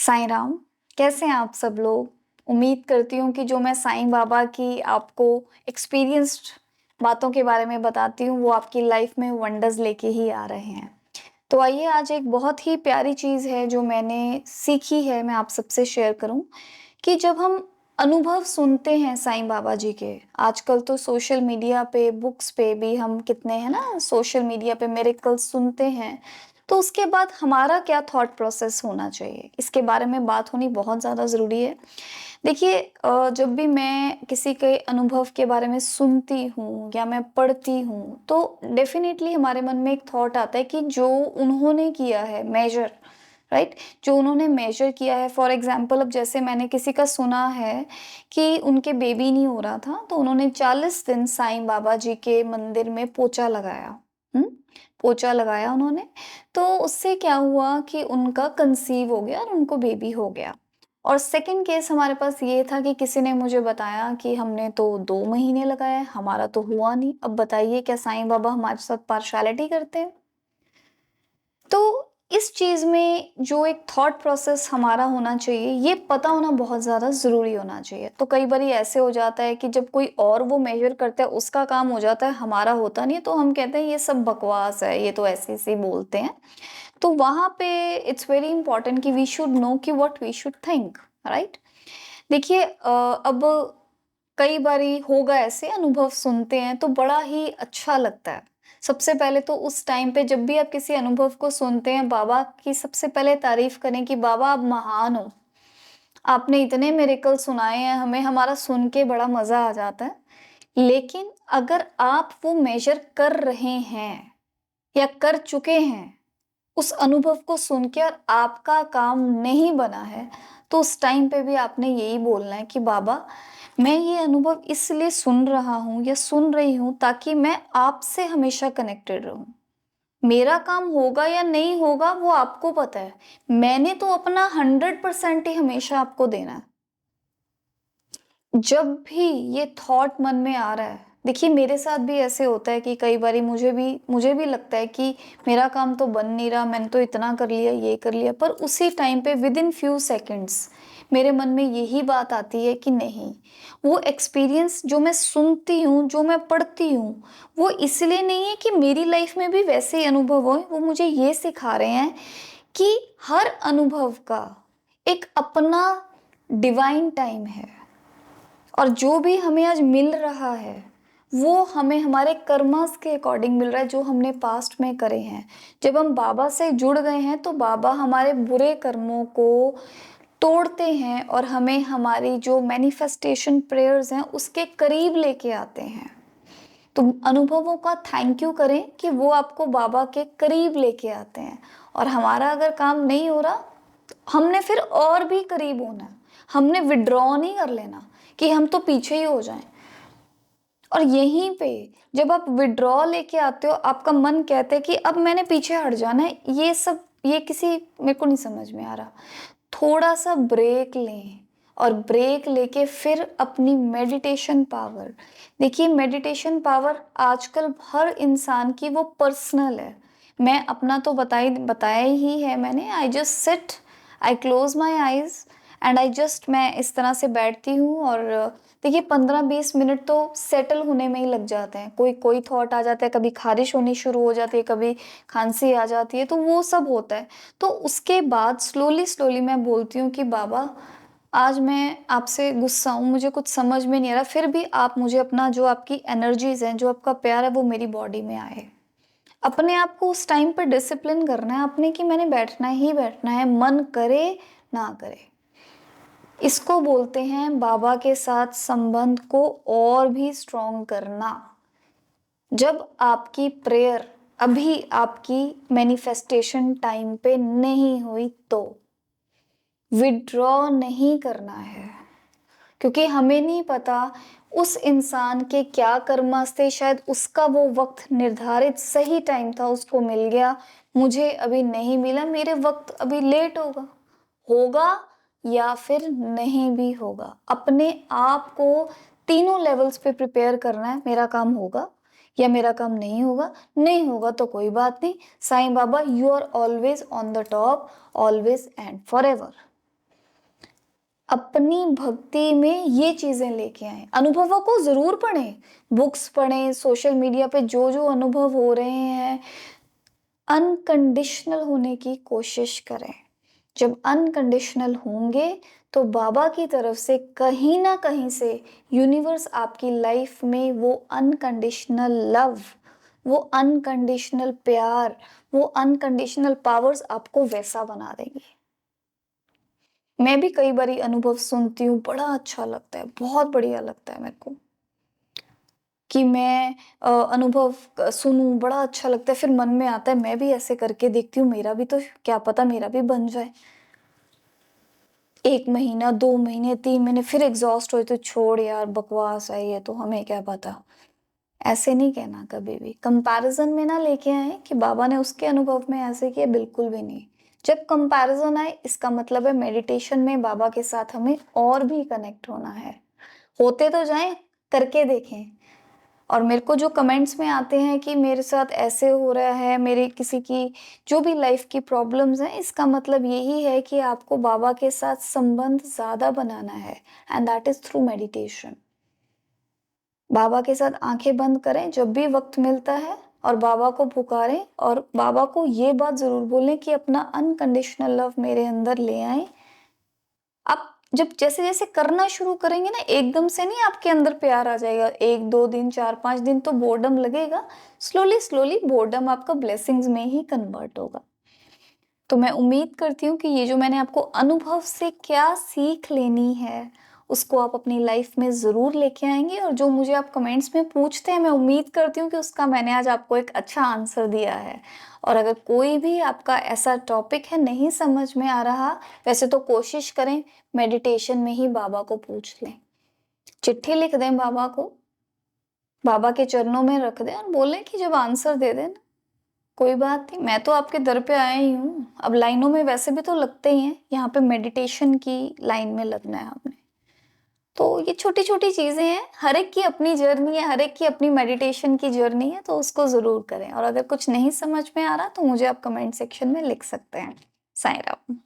साईं राम, कैसे हैं आप सब लोग? उम्मीद करती हूँ कि जो मैं साईं बाबा की आपको एक्सपीरियंस्ड बातों के बारे में बताती हूँ, वो आपकी लाइफ में वंडर्स लेके ही आ रहे हैं। तो आइए आज एक बहुत ही प्यारी चीज़ है जो मैंने सीखी है, मैं आप सबसे शेयर करूँ कि जब हम अनुभव सुनते हैं साईं बाबा जी के, आजकल तो सोशल मीडिया पे, बुक्स पे भी हम कितने हैं ना सोशल मीडिया पे मिरेकल्स सुनते हैं, तो उसके बाद हमारा क्या थॉट प्रोसेस होना चाहिए, इसके बारे में बात होनी बहुत ज़्यादा ज़रूरी है। देखिए जब भी मैं किसी के अनुभव के बारे में सुनती हूँ या मैं पढ़ती हूँ, तो डेफ़िनेटली हमारे मन में एक थॉट आता है कि जो उन्होंने किया है मेजर, राइट? जो उन्होंने मेजर किया है फॉर एग्ज़ाम्पल अब जैसे मैंने किसी का सुना है कि उनके बेबी नहीं हो रहा था, तो उन्होंने 40 दिन साईं बाबा जी के मंदिर में पोछा लगाया। हुँ? पोछा लगाया उन्होंने, तो उससे क्या हुआ कि उनका कंसीव हो गया और उनको बेबी हो गया। और सेकंड केस हमारे पास ये था कि किसी ने मुझे बताया कि हमने तो 2 महीने लगाए, हमारा तो हुआ नहीं। अब बताइए क्या साईं बाबा हमारे साथ पार्शियलिटी करते हैं? तो इस चीज़ में जो एक थॉट प्रोसेस हमारा होना चाहिए, ये पता होना बहुत ज़्यादा ज़रूरी होना चाहिए। तो कई बारी ऐसे हो जाता है कि जब कोई और वो मेज़र करता है, उसका काम हो जाता है, हमारा होता नहीं है, तो हम कहते हैं ये सब बकवास है, ये तो ऐसे-ऐसे ही बोलते हैं। तो वहाँ पे इट्स वेरी इंपॉर्टेंट कि वी शुड नो कि what we should think, right? देखिए अब कई बारी होगा ऐसे अनुभव सुनते हैं तो बड़ा ही अच्छा लगता है। सबसे पहले तो उस टाइम पे जब भी आप किसी अनुभव को सुनते हैं, बाबा की सबसे पहले तारीफ़ करें कि बाबा आप महान हो। आपने इतने मिरेकल सुनाए हैं हमें, हमारा सुन के बड़ा मज़ा आ जाता है। लेकिन अगर आप वो मेज़र कर रहे हैं या कर चुके हैं, उस अनुभव को सुन के और आपका काम नहीं बना है, तो उस टाइम पे भी आपने यही बोलना है कि बाबा, मैं ये अनुभव इसलिए सुन रहा हूँ या सुन रही हूँ ताकि मैं आपसे हमेशा कनेक्टेड रहूँ। मेरा काम होगा या नहीं होगा वो आपको पता है। मैंने तो अपना 100% ही हमेशा आपको देना है। जब भी ये थॉट मन में आ रहा है, देखिए मेरे साथ भी ऐसे होता है कि कई बारी मुझे भी लगता है कि मेरा काम तो बन नहीं रहा, मैंने तो इतना कर लिया, ये कर लिया, पर उसी टाइम पे विदिन फ्यू सेकंड्स मेरे मन में यही बात आती है कि नहीं, वो एक्सपीरियंस जो मैं सुनती हूँ, जो मैं पढ़ती हूँ, वो इसलिए नहीं है कि मेरी लाइफ में भी वैसे ही अनुभव हों, वो मुझे ये सिखा रहे हैं कि हर अनुभव का एक अपना डिवाइन टाइम है। और जो भी हमें आज मिल रहा है, वो हमें हमारे कर्मस के अकॉर्डिंग मिल रहा है जो हमने पास्ट में करे हैं। जब हम बाबा से जुड़ गए हैं तो बाबा हमारे बुरे कर्मों को तोड़ते हैं और हमें हमारी जो मैनिफेस्टेशन प्रेयर्स हैं उसके करीब लेके आते हैं। तो अनुभवों का थैंक यू करें कि वो आपको बाबा के करीब लेके आते हैं। और हमारा अगर काम नहीं हो रहा, तो हमने फिर और भी करीब होना है। हमने विड्रॉ नहीं कर लेना कि हम तो पीछे ही हो जाएं। और यहीं पे जब आप विड्रॉ लेके आते हो, आपका मन कहता है कि अब मैंने पीछे हट जाना है, ये किसी मेरे को नहीं समझ में आ रहा। थोड़ा सा ब्रेक लें और ब्रेक लेके फिर अपनी मेडिटेशन पावर, देखिए मेडिटेशन पावर आजकल हर इंसान की वो पर्सनल है। मैं अपना तो बताया ही है मैंने। I just sit, I close my eyes and I just, मैं इस तरह से बैठती हूँ और देखिए 15-20 मिनट तो सेटल होने में ही लग जाते हैं। कोई कोई थॉट आ जाता है, कभी खारिश होनी शुरू हो जाती है, कभी खांसी आ जाती है, तो वो सब होता है। तो उसके बाद स्लोली स्लोली मैं बोलती हूँ कि बाबा, आज मैं आपसे गुस्सा हूँ, मुझे कुछ समझ में नहीं आ रहा, फिर भी आप मुझे अपना जो आपकी एनर्जीज हैं, जो आपका प्यार है, वो मेरी बॉडी में आए। अपने आप को उस टाइम पर डिसिप्लिन करना है अपने कि मैंने बैठना ही बैठना है, मन करे ना करे। इसको बोलते हैं बाबा के साथ संबंध को और भी स्ट्रॉन्ग करना। जब आपकी प्रेयर अभी आपकी मैनिफेस्टेशन टाइम पे नहीं हुई तो विड्रॉ नहीं करना है, क्योंकि हमें नहीं पता उस इंसान के क्या कर्मस थे। शायद उसका वो वक्त निर्धारित सही टाइम था, उसको मिल गया, मुझे अभी नहीं मिला, मेरे वक्त अभी लेट होगा होगा या फिर नहीं भी होगा। अपने आप को तीनों लेवल्स पे प्रिपेयर करना है। मेरा काम होगा या मेरा काम नहीं होगा, नहीं होगा तो कोई बात नहीं, Sai Baba you are always on the top, always and forever एवर। अपनी भक्ति में ये चीज़ें लेके आएँ। अनुभवों को ज़रूर पढ़ें, बुक्स पढ़ें, सोशल मीडिया पे जो-जो अनुभव हो रहे हैं, अनकंडीशनल होने की कोशिश करें। जब अनकंडीशनल होंगे, तो बाबा की तरफ से कहीं न कहीं से यूनिवर्स आपकी लाइफ में वो अनकंडीशनल लव, वो अनकंडीशनल प्यार, वो अनकंडीशनल पावर्स आपको वैसा बना देंगी। मैं भी कई बारी अनुभव सुनती हूँ, बड़ा अच्छा लगता है, बहुत बढ़िया लगता है मेरे को कि मैं अनुभव सुनूँ, बड़ा अच्छा लगता है। फिर मन में आता है मैं भी ऐसे करके देखती हूँ, मेरा भी तो क्या पता मेरा भी बन जाए। 1 महीना, 2 महीने, 3 महीने फिर एग्ज़ॉस्ट हुए तो छोड़ यार बकवास है ये तो हमें क्या पता। ऐसे नहीं कहना कभी भी। कंपैरिज़न में ना लेके आएँ कि बाबा ने उसके अनुभव में ऐसे किया, बिल्कुल भी नहीं। जब कंपैरिज़न आए इसका मतलब है मेडिटेशन में बाबा के साथ हमें और भी कनेक्ट होना है। होते तो जाएँ, करके देखें। और मेरे को जो कमेंट्स में आते हैं कि मेरे साथ ऐसे हो रहा है, मेरे किसी की जो भी लाइफ की प्रॉब्लम्स हैं, इसका मतलब यही है कि आपको बाबा के साथ संबंध ज़्यादा बनाना है and that is through meditation. Baba के साथ आँखें बंद करें जब भी वक़्त मिलता है और बाबा को पुकारें और बाबा को ये बात ज़रूर बोलें कि अपना अनकंडीशनल लव मेरे अंदर ले आएँ। आप जब जैसे-जैसे करना शुरू करेंगे ना, एकदम से नहीं आपके अंदर प्यार आ जाएगा। 1-2 दिन, 4-5 दिन तो बोर्डम लगेगा। स्लोली-स्लोली बोर्डम आपका ब्लेसिंग्स में ही कन्वर्ट होगा। तो मैं उम्मीद करती हूँ कि ये जो मैंने आपको अनुभव से क्या सीख लेनी है, उसको आप अपनी लाइफ में ज़रूर लेके आएँगे और जो मुझे आप कमेंट्स में पूछते हैं, मैं उम्मीद करती हूँ कि उसका मैंने आज आपको एक अच्छा आंसर दिया है। और अगर कोई भी आपका ऐसा टॉपिक है नहीं समझ में आ रहा, वैसे तो कोशिश करें मेडिटेशन में ही बाबा को पूछ लें। चिट्ठी लिख दें बाबा को, बाबा के चरणों में रख दें और बोलें कि जब आंसर दे दें कोई बात नहीं, मैं तो आपके दर पे आया ही हूँ। अब लाइनों में वैसे भी तो लगते ही हैं, यहाँ पे मेडिटेशन की लाइन में लगना है आपने। तो ये छोटी-छोटी चीज़ें हैं, हर एक की अपनी जर्नी है, हर एक की अपनी मेडिटेशन की जर्नी है, तो उसको ज़रूर करें और अगर कुछ नहीं समझ में आ रहा, तो मुझे आप कमेंट सेक्शन में लिख सकते हैं। साईं राम।